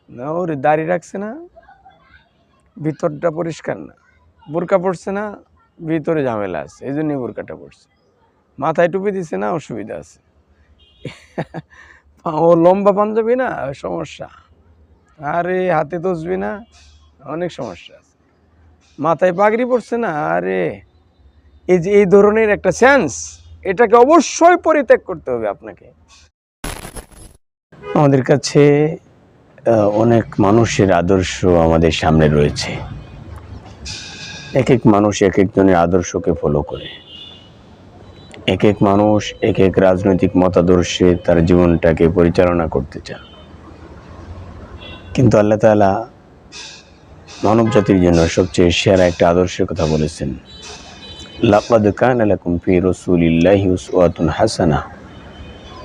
না, ওর দাড়ি রাখছে না, ভিতরটা পরিষ্কার না, বোরকা পড়ছে না, ভিতরে ঝামেলা আছে, এই জন্যই বোরকাটা পড়ছে। মাথায় টুপি দিছে না, অসুবিধা আছে। ও লম্বা পাঞ্জাবি না, সমস্যা। আরে হাতে তসবি না, অনেক সমস্যা আছে। মাথায় পাগড়ি পড়ছে না, আরে এই যে এই ধরনের একটা সেন্স, এটাকে অবশ্যই পরিত্যাগ করতে হবে আপনাকে। আমাদের কাছে অনেক মানুষের আদর্শ আমাদের সামনে রয়েছে। এক এক মানুষ এক একজনের আদর্শকে ফলো করে, এক এক মানুষ এক এক রাজনৈতিক মতাদর্শে তার জীবনটাকে পরিচালনা করতে চান। কিন্তু আল্লাহ তাআলা মানব জাতির জন্য সবচেয়ে সেরা একটা আদর্শের কথা বলেছেন, লাকাদ কানা লাকুম ফি রাসূলিল্লাহি উসওয়াতুন হাসানাহ,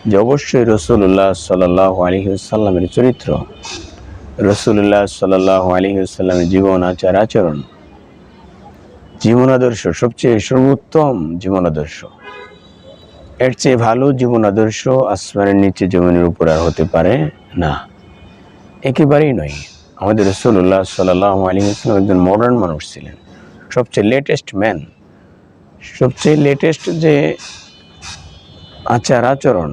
যে অবশ্যই রাসূলুল্লাহ সাল্লাল্লাহু আলাইহি ওয়াসাল্লামের চরিত্র, রাসূলুল্লাহ সাল্লাল্লাহু আলাইহি ওয়াসাল্লামের জীবন আচার আচরণ, জীবন আদর্শ সবচেয়ে সর্বোত্তম জীবন আদর্শ। এর চেয়ে ভালো জীবন আদর্শ আসমানের নিচে জমিনের উপর আর হতে পারে না, একেবারেই নয়। আমাদের রাসূলুল্লাহ সাল্লাল্লাহু আলাইহি ওয়াসাল্লাম একজন মডার্ন মানুষ ছিলেন, সবচেয়ে লেটেস্ট ম্যান, সবচেয়ে লেটেস্ট যে আচার আচরণ,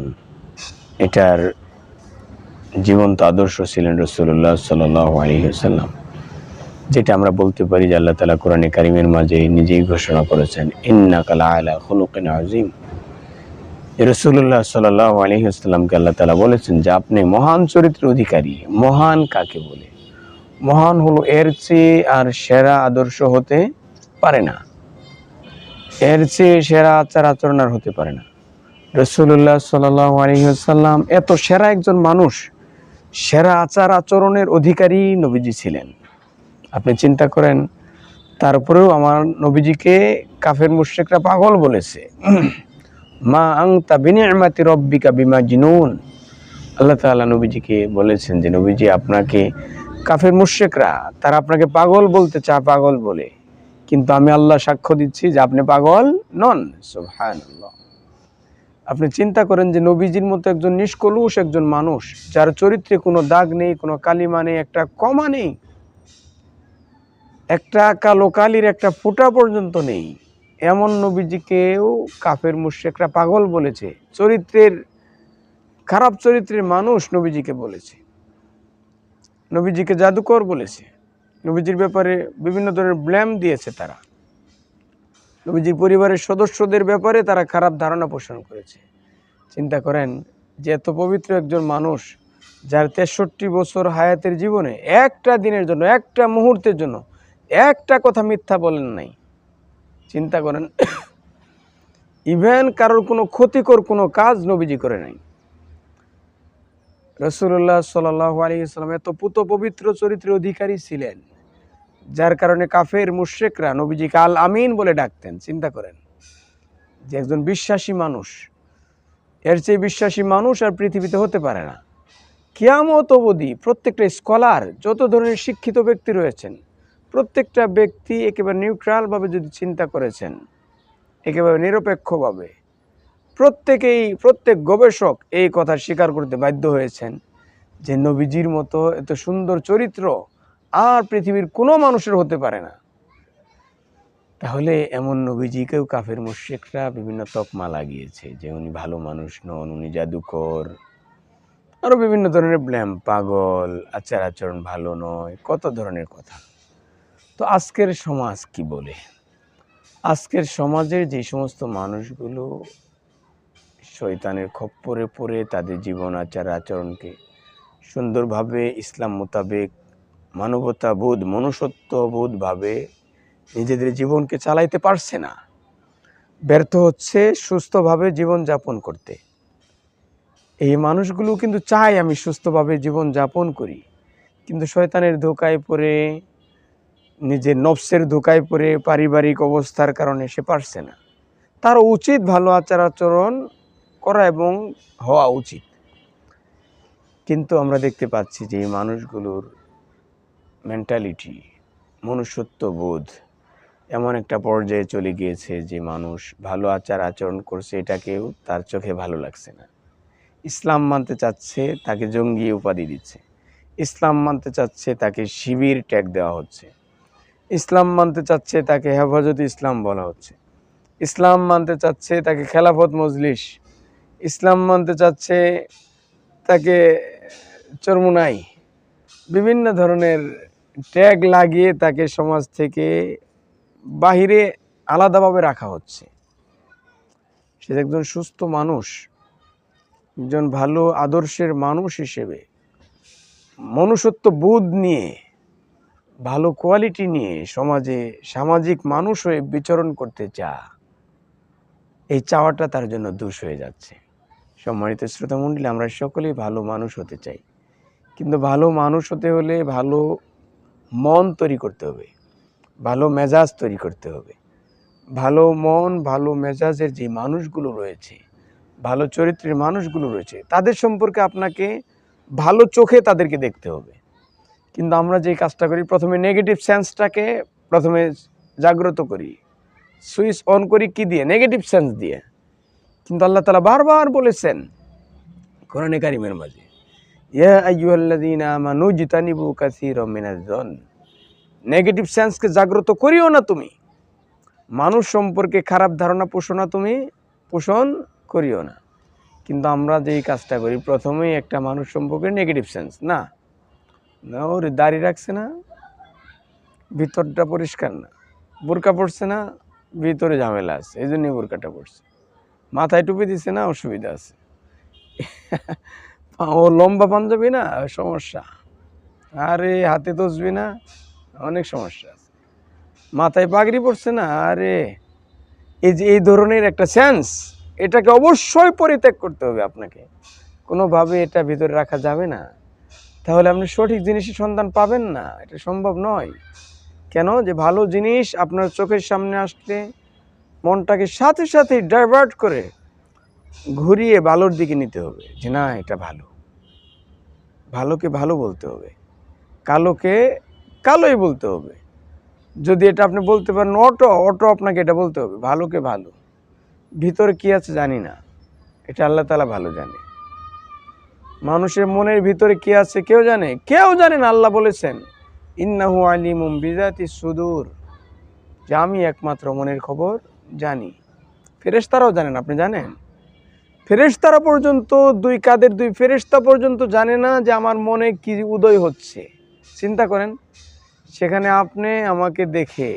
এটার জীবন্ত আদর্শ ছিলেন রাসূলুল্লাহ সাল্লাল্লাহু আলাইহি ওয়াসাল্লাম। যেটা আমরা বলতে পারি যে আল্লাহ তাআলা কোরআনে কারিমের মাঝে নিজেই ঘোষণা করেছেন, ইন্নাকা লাআলা খুলুকিন আযীম। রাসূলুল্লাহ সাল্লাল্লাহু আলাইহি ওয়াসাল্লামকে আল্লাহ তাআলা বলেছেন যে আপনি মহান চরিত্রের অধিকারী। মহান কাকে বলে? মহান হলো এর চেয়ে আর সেরা আদর্শ হতে পারে না, এর চেয়ে সেরা আচার আচরণ আর হতে পারে না। রাসূলুল্লাহ সাল্লাল্লাহু আলাইহি ওয়াসাল্লাম এত সেরা একজন মানুষ, সেরা আচার আচরণের অধিকারী নবীজি ছিলেন। আপনি চিন্তা করেন, তারপরেও আমার নবীজিকে কাফের মুশরিকরা পাগল বলেছে। মা আনতা বিনিআমাতি রাব্বিকা বিমাজনুন। আল্লাহ তাআলা নবীজিকে বলেছেন যে নবীজি, আপনাকে কাফের মুশরিকরা তারা আপনাকে পাগল বলতে চায়, পাগল বলে, কিন্তু আমি আল্লাহ সাক্ষ্য দিচ্ছি যে আপনি পাগল নন। সুবহানাল্লাহ। আপনি চিন্তা করেন যে নবীজির মতো একজন নিষ্কলুষ একজন মানুষ, যার চরিত্রে কোনো দাগ নেই, কোনো কালিমা নেই, একটা কমা নেই, একটা কালো কালির একটা ফোঁটা পর্যন্ত নেই, এমন নবীজিকেও কাফের মুশরিকরা পাগল বলেছে। চরিত্রের খারাপ চরিত্রের মানুষ নবীজিকে বলেছে, নবীজিকে জাদুকর বলেছে, নবীজির ব্যাপারে বিভিন্ন ধরনের ব্লেম দিয়েছে। তারা নবীজির পরিবারের সদস্যদের ব্যাপারে তারা খারাপ ধারণা পোষণ করেছে। চিন্তা করেন যে এত পবিত্র একজন মানুষ, যার 63 বছর হায়াতের জীবনে একটা দিনের জন্য, একটা মুহূর্তের জন্য একটা কথা মিথ্যা বলেন নাই। চিন্তা করেন, ইভেন কারোর কোনো ক্ষতিকর কোনো কাজ নবীজি করে নাই। রাসূলুল্লাহ সাল্লাল্লাহু আলাইহি ওয়াসাল্লাম এত পুত পবিত্র চরিত্রের অধিকারী ছিলেন, যার কারণে কাফের মুশরিকরা নবীজিকে আল আমিন বলে ডাকতেন। চিন্তা করেন যে একজন বিশ্বাসী মানুষ, এর চেয়ে বিশ্বাসী মানুষ আর পৃথিবীতে হতে পারে না। কিয়ামত অবধি প্রত্যেকটা স্কলার, যত ধরনের শিক্ষিত ব্যক্তি রয়েছেন, প্রত্যেকটা ব্যক্তি একেবারে নিউট্রালভাবে যদি চিন্তা করেছেন, একেবারে নিরপেক্ষভাবে, প্রত্যেক গবেষক এই কথা স্বীকার করতে বাধ্য হয়েছেন যে নবীজির মতো এত সুন্দর চরিত্র আর পৃথিবীর কোনো মানুষের হতে পারে না। তাহলে এমন নবীজিকেও কাফের মুশরিকরা বিভিন্ন তকমা লাগিয়েছে যে উনি ভালো মানুষ নন, উনি জাদুকর, আরও বিভিন্ন ধরনের ব্লেম, পাগল, আচার আচরণ ভালো নয়, কত ধরনের কথা। তো আজকের সমাজ কি বলে? আজকের সমাজের যে সমস্ত মানুষগুলো শয়তানের খপ্পরে পড়ে তাদের জীবন আচার আচরণকে সুন্দরভাবে ইসলাম মোতাবেক মানবতা বোধ, মনুষ্যত্ব বোধভাবে নিজেদের জীবনকে চালাইতে পারছে না, ব্যর্থ হচ্ছে সুস্থভাবে জীবন যাপন করতে। এই মানুষগুলো কিন্তু চায় আমি সুস্থভাবে জীবন যাপন করি, কিন্তু শয়তানের ধোকায় পড়ে, নিজের নফসের ধোকায় পড়ে, পারিবারিক অবস্থার কারণে সে পারছে না। তার উচিত ভালো আচার আচরণ করা এবং হওয়া উচিত, কিন্তু আমরা দেখতে পাচ্ছি যে এই মানুষগুলোর মেন্টালিটি, মনুষ্যত্ব বোধ এমন একটা পর্যায়ে চলে গিয়েছে যে মানুষ ভালো আচার আচরণ করছে এটাকেও তার চোখে ভালো লাগছে না। ইসলাম মানতে চাচ্ছে, তাকে জঙ্গি উপাধি দিচ্ছে। ইসলাম মানতে চাচ্ছে তাকে শিবির ট্যাগ দেওয়া হচ্ছে, ইসলাম মানতে চাচ্ছে তাকে হেফাজত ইসলাম বলা হচ্ছে, ইসলাম মানতে চাচ্ছে তাকে খেলাফত মজলিস, ইসলাম মানতে চাচ্ছে তাকে চরমুনাই, বিভিন্ন ধরনের ট্যাগ লাগিয়ে তাকে সমাজ থেকে বাহিরে আলাদাভাবে রাখা হচ্ছে। সে একজন সুস্থ মানুষ, একজন ভালো আদর্শের মানুষ হিসেবে মনুষ্যত্ব বোধ নিয়ে, ভালো কোয়ালিটি নিয়ে সমাজে সামাজিক মানুষ হয়ে বিচরণ করতে এই চাওয়াটা তার জন্য দোষ হয়ে যাচ্ছে। সম্মানিত শ্রোতামণ্ডলী, আমরা সকলেই ভালো মানুষ হতে চাই, কিন্তু ভালো মানুষ হতে হলে ভালো মন তৈরি করতে হবে, ভালো মেজাজ তৈরি করতে হবে। ভালো মন ভালো মেজাজের যে মানুষগুলো রয়েছে, ভালো চরিত্রের মানুষগুলো রয়েছে, তাদের সম্পর্কে আপনাকে ভালো চোখে তাদেরকে দেখতে হবে। কিন্তু আমরা যে কাজটা করি, প্রথমে নেগেটিভ সেন্সটাকে প্রথমে জাগ্রত করি, সুইচ অন করি কি দিয়ে? নেগেটিভ সেন্স দিয়ে। কিন্তু আল্লাহ তাআলা বারবার বলেছেন কোরআনে কারিমের মাঝে, ইয়া আইয়ুহাল্লাযীনা আমানু ইজতানিবু কাসীরাম মিনাজ-যন। নেগেটিভ সেন্সকে জাগ্রত করিও না তুমি, মানুষ সম্পর্কে খারাপ ধারণা পোষণ করিও না। কিন্তু আমরা যেই কাজটা করি, প্রথমেই একটা মানুষ সম্পর্কে নেগেটিভ সেন্স, না ওর দাড়ি রাখছে না, ভিতরটা পরিষ্কার না, বোরকা পড়ছে না, ভিতরে ঝামেলা আছে, এই জন্যই বোরকাটা পড়ছে, মাথায় টুপি দিছে না, অসুবিধা আছে, ও লম্বা পাঞ্জাবি না, সমস্যা, আরে হাতে তসবি না, অনেক সমস্যা আছে, মাথায় পাগড়ি পড়ছে না, আরে এই ধরনের একটা সেন্স, এটাকে অবশ্যই পরিত্যাগ করতে হবে আপনাকে। কোনোভাবে এটা ভিতরে রাখা যাবে না, তাহলে আপনি সঠিক জিনিসের সন্ধান পাবেন না, এটা সম্ভব নয়। কেন? যে ভালো জিনিস আপনার চোখের সামনে আসলে মনটাকে সাথে সাথে ডাইভার্ট করে ঘুরিয়ে ভালোর দিকে নিতে হবে, যে না এটা ভালো, ভালোকে ভালো বলতে হবে, কালোকে কালোই বলতে হবে। যদি এটা আপনি বলতে পারেন অটো আপনাকে এটা বলতে হবে, ভালোকে ভালো। ভিতরে কি আছে জানি না, এটা আল্লাহ তাআলা ভালো জানে। মানুষের মনের ভিতরে কি আছে কেউ জানে? কেউ জানে না। আল্লাহ বলেছেন, ইন্নাহু আলিমুম বিযাতিস সুদূর, যে আমি একমাত্র মনের খবর জানি। ফেরেশতারাও জানেন, আপনি জানেন? ফেরেশতারা পর্যন্ত, দুই কাদের দুই ফেরেশতা পর্যন্ত জানে না যে আমার মনে কি উদয় হচ্ছে। চিন্তা করেন, সেখানে আপনি আমাকে দেখে,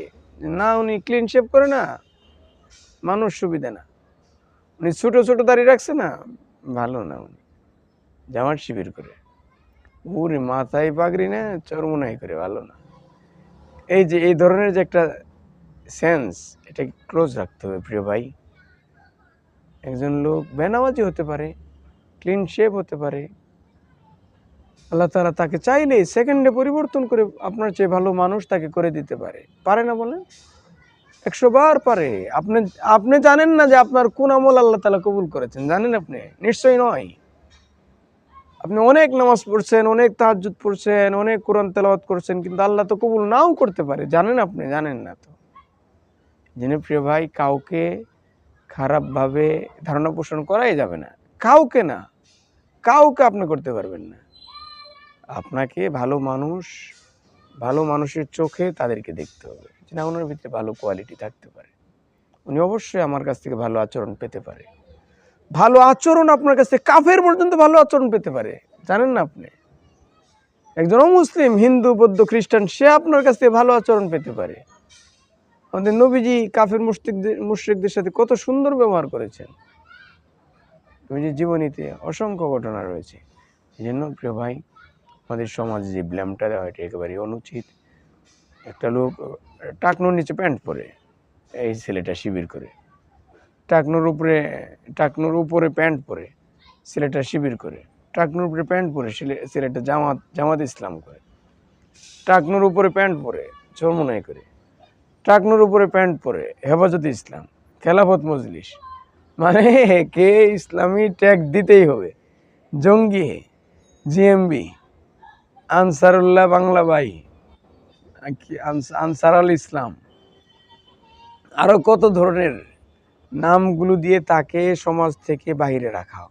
না উনি ক্লিন শেভ করে না, মানুষ সুবিধা না, উনি ছোট ছোট দাড়ি রাখছে না, ভালো না, উনি জামাত শিবির করে, ওরে মাথায় পাগড়ি না, চরমুনাই করে, ভালো না। এই যে এই ধরনের যে একটা সেন্স, এটা ক্লোজ রাখতে হবে প্রিয় ভাই। একজন লোক বেনামাজি হতে পারে, ক্লিন শেভ হতে পারে, আল্লাহ তাআলা তাকে চাইলে সেকেন্ডে পরিবর্তন করে আপনার চেয়ে ভালো মানুষ তাকে করে দিতে পারে। পারে না বলেন? 100 বার পারে। আপনি জানেন না যে আপনার কোন আমল আল্লাহ তাআলা কবুল করেছেন, জানেন আপনি? নিশ্চয়ই নয়। আপনি অনেক নামাজ পড়ছেন, অনেক তাহাজ্জুদ পড়ছেন, অনেক কোরআন তেলাওয়াত করছেন, কিন্তু আল্লাহ তো কবুল নাও করতে পারে, জানেন আপনি? জানেন না তো। জেনে প্রিয় ভাই, কাউকে খারাপভাবে ধারণা পোষণ করাই যাবে না, কাউকে না, কাউকে আপনি করতে পারবেন না। আপনাকে ভালো মানুষের চোখে তাদেরকে দেখতে হবে, যে না ওনার ভিতরে ভালো কোয়ালিটি থাকতে পারে, উনি অবশ্যই আমার কাছ থেকে ভালো আচরণ পেতে পারে। ভালো আচরণ আপনার কাছ থেকে কাফের পর্যন্ত ভালো আচরণ পেতে পারে, জানেন না আপনি? একজন অমুসলিম, হিন্দু, বৌদ্ধ, খ্রিস্টান, সে আপনার কাছ থেকে ভালো আচরণ পেতে পারে। আমাদের নবীজি কাফের মুশরিকদের সাথে কত সুন্দর ব্যবহার করেছেন, নবীজির জীবনীতে অসংখ্য ঘটনা রয়েছে। এই জন্য প্রিয় ভাই, আমাদের সমাজে যে ব্লেমটা দেওয়া, এটা একেবারে অনুচিত। একটা লোক টাকনুর নিচে প্যান্ট পরে, এই ছেলেটা শিবির করে, টাকনুর উপরে প্যান্ট পরে ছেলেটা শিবির করে, টাকনুর উপরে প্যান্ট পরে ছেলেটা জামাত ইসলাম করে, টাকনুর উপরে প্যান্ট পরে চরমুনাই করে, টাকনুর উপরে প্যান্ট পরে হেফাজতে ইসলাম, খেলাফত মজলিস, মানে কে ইসলামী ট্যাগ দিতেই হবে। জঙ্গি, জিএমবি, আনসারুল্লাহ বাংলা ভাই, আনসার আল ইসলাম, আরো কত ধরনের নামগুলো দিয়ে তাকে সমাজ থেকে বাহিরে রাখা।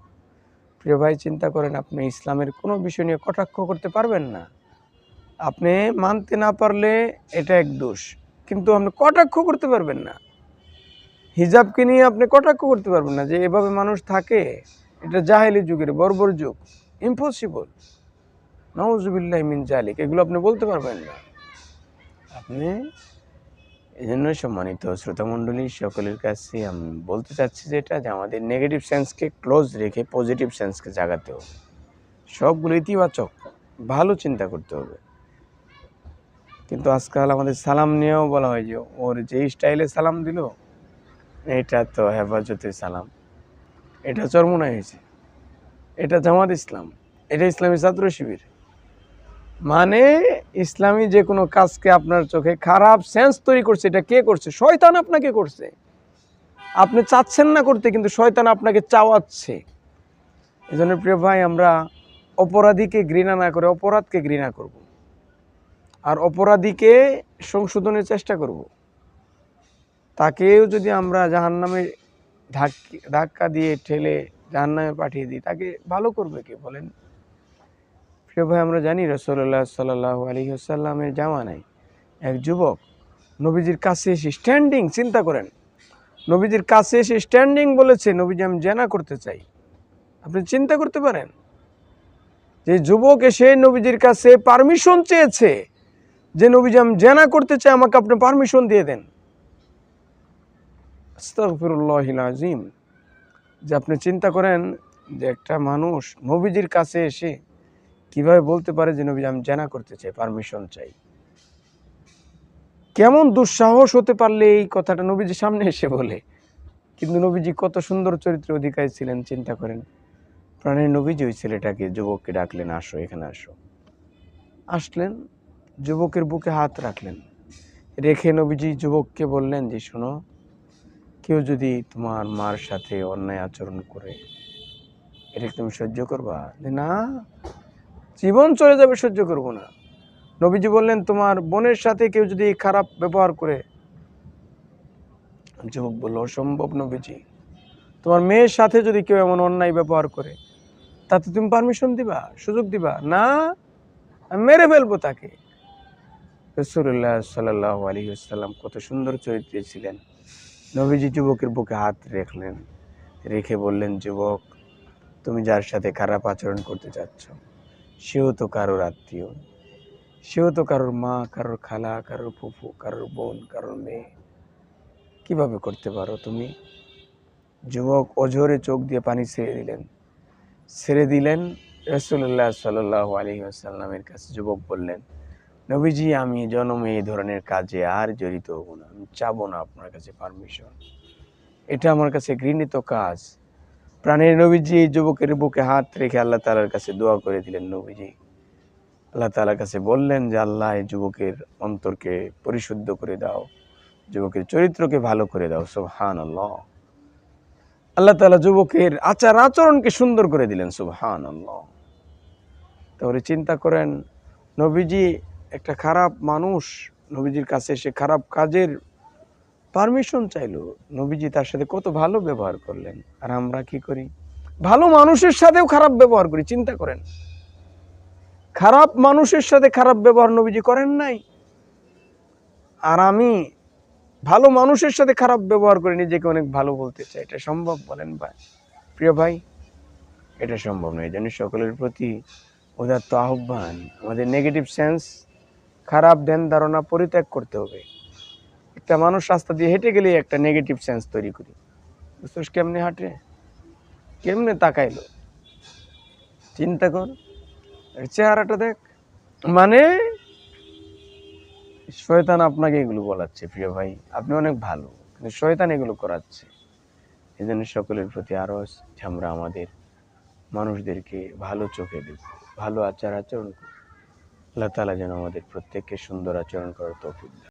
প্রিয় ভাই, চিন্তা করেন, আপনি ইসলামের কোনো বিষয় নিয়ে কটাক্ষ করতে পারবেন না। আপনি মানতে না পারলে এটা এক দোষ, কিন্তু আপনি কটাক্ষ করতে পারবেন না। হিজাবকে নিয়ে আপনি কটাক্ষ করতে পারবেন না যে এভাবে মানুষ থাকে, এটা জাহেলি যুগের বর্বর যুগ, ইম্পসিবল, নাউজুবিল্লাহি মিন জালিক, এগুলো আপনি বলতে পারবেন না। আপনি এই জন্য সম্মানিত শ্রোতামণ্ডলী সকলের কাছে আমি বলতে চাচ্ছি যেটা, যে আমাদের নেগেটিভ সেন্সকে ক্লোজ রেখে পজিটিভ সেন্সকে জাগাতে হবে। সবগুলো ইতিবাচক, ভালো চিন্তা করতে হবে। কিন্তু আজকাল আমাদের সালাম নিয়েও বলা হয় যে ওর যে স্টাইলে সালাম দিল, এটা তো হেফাজতে সালাম, এটা চরমোনাই হয়েছে, এটা জামাত ইসলাম, এটা ইসলামী ছাত্র শিবির। মানে ইসলামী যে কোনো কাজকে আপনার চোখে খারাপ সেন্স তৈরি করছে, এটা কে করছে? শয়তান আপনাকে করছে। আপনি চাচ্ছেন না করতে, কিন্তু শয়তান আপনাকে চাওয়াচ্ছে। এই জন্য প্রিয় ভাই, আমরা অপরাধীকে ঘৃণা না করে অপরাধকে ঘৃণা করব, আর অপরাধীকে সংশোধনের চেষ্টা করব। তাকেও যদি আমরা জাহান্নামে ধাক্কা দিয়ে ঠেলে জাহান্নামে পাঠিয়ে দিই, তাকে ভালো করবে কে বলেন? প্রিয় ভাই, আমরা জানি রাসূলুল্লাহ সাল্লাল্লাহু আলাইহি ওয়াসাল্লামের জামানায় এক যুবক নবীজির কাছে এসে স্ট্যান্ডিং, চিন্তা করেন, নবীজির কাছে এসে স্ট্যান্ডিং বলেছে, নবীজি আমি জেনা করতে চাই। আপনি চিন্তা করতে পারেন যে যুবক এসে নবীজির কাছে পারমিশন চেয়েছে যে নবীজি আমি জেনা করতে চাই, আমাকে আপনি পারমিশন দিয়ে দেন। আস্তাগফিরুল্লাহিল আযীম। যে আপনি চিন্তা করেন যে একটা মানুষ নবীজির কাছে এসে কিভাবে বলতে পারে যে নবীজি আমি জেনা করতে চাই, পারমিশন চাই। কেমন দুঃসাহস হতে পারলে এই কথাটা নবীজির সামনে এসে বলে? কিন্তু নবীজি কত সুন্দর চরিত্রের অধিকারী ছিলেন, চিন্তা করেন। প্রাণের নবীজি ওই ছেলেটাকে, যুবককে ডাকলেন, আসো এখানে আসো। আসলেন, যুবকের বুকে হাত রাখলেন, রেখে নবীজি যুবককে বললেন যে শোনো, কেউ যদি তোমার মার সাথে অন্যায় আচরণ করে, এটা তুমি সহ্য করবা? যে না, জীবন চলে যাবে, সহ্য করব না। নবীজি বললেন তোমার বোনের সাথে কেউ যদি খারাপ ব্যবহার করে, যুবক বলল অসম্ভব নবীজি। তোমার মেয়ের সাথে যদি কেউ এমন অন্যায় ব্যবহার করে, তাতে তুমি পারমিশন দিবা, সুযোগ দিবা? না, আমি মেরে ফেলবো তাকে। রাসূলুল্লাহ সাল্লাল্লাহু আলাইহি ওয়াসাল্লাম কত সুন্দর চরিত্রে ছিলেন। নবীজি যুবকের বুকে হাত রাখলেন, রেখে বললেন, যুবক, তুমি যার সাথে খারাপ আচরণ করতে চাচ্ছ, সেও তো কারোর আত্মীয়, সেও তো কারোর মা, কারোর খালা, কারোর ফুফু, কারোর বোন, কারোর মেয়ে। কিভাবে করতে পারো তুমি? যুবক অঝরে চোখ দিয়ে পানি ছেড়ে দিলেন। রাসূলুল্লাহ সাল্লাল্লাহু আলাইহি ওয়াসাল্লামের কাছে যুবক বললেন, নবীজি আমি জন্মে এই ধরনের কাজে আর জড়িত হব না, আমি চাবো না আপনার কাছে পারমিশন, এটা আমার কাছে ঘৃণিত কাজ। প্রাণের নবীজি এই যুবকের বুকে হাত রেখে আল্লাহ তাআলার কাছে দোয়া করে দিলেন। নবীজি আল্লাহ তাআলার কাছে বললেন যে আল্লাহ, এই যুবকের অন্তরকে পরিশুদ্ধ করে দাও, যুবকের চরিত্রকে ভালো করে দাও। সুবহানাল্লাহ। আল্লাহ তাআলা যুবকের আচার আচরণকে সুন্দর করে দিলেন। সুবহানাল্লাহ। তাহলে চিন্তা করেন, নবীজি একটা খারাপ মানুষ নবীজির কাছে এসে খারাপ কাজের পারমিশন চাইলো, নবীজি তার সাথে কত ভালো ব্যবহার করলেন। আর আমরা কি করি? ভালো মানুষের সাথেও খারাপ ব্যবহার করি। চিন্তা করেন, খারাপ মানুষের সাথে খারাপ ব্যবহার নবীজি করেন নাই, আর আমি ভালো মানুষের সাথে খারাপ ব্যবহার করে নিজেকে অনেক ভালো বলতে চাই। এটা সম্ভব বলেন ভাই? প্রিয় ভাই, এটা সম্ভব নয়। এই জন্য সকলের প্রতি উদাত্ত আহ্বান, আমাদের নেগেটিভ সেন্স, খারাপ ধ্যান ধারণা পরিত্যাগ করতে হবে। একটা মানুষ রাস্তা দিয়ে হেঁটে গেলে একটা নেগেটিভ সেন্স তৈরি করি, বুঝছিস কেমনে হাঁটে, কেমনে তাকাইলো, চিন্তা কর, চেহারাটা দেখ। মানে শয়তান আপনাকে এগুলো বলাচ্ছে। প্রিয় ভাই, আপনি অনেক ভালো, কিন্তু শয়তান এগুলো করাচ্ছে। এই জন্য সকলের প্রতি আরো যে আমরা আমাদের মানুষদেরকে ভালো চোখে দেখব, ভালো আচার আচরণ করব। আল্লাহ তাআলা যেন আমাদের প্রত্যেককে সুন্দর আচরণ করার তৌফিক দেন।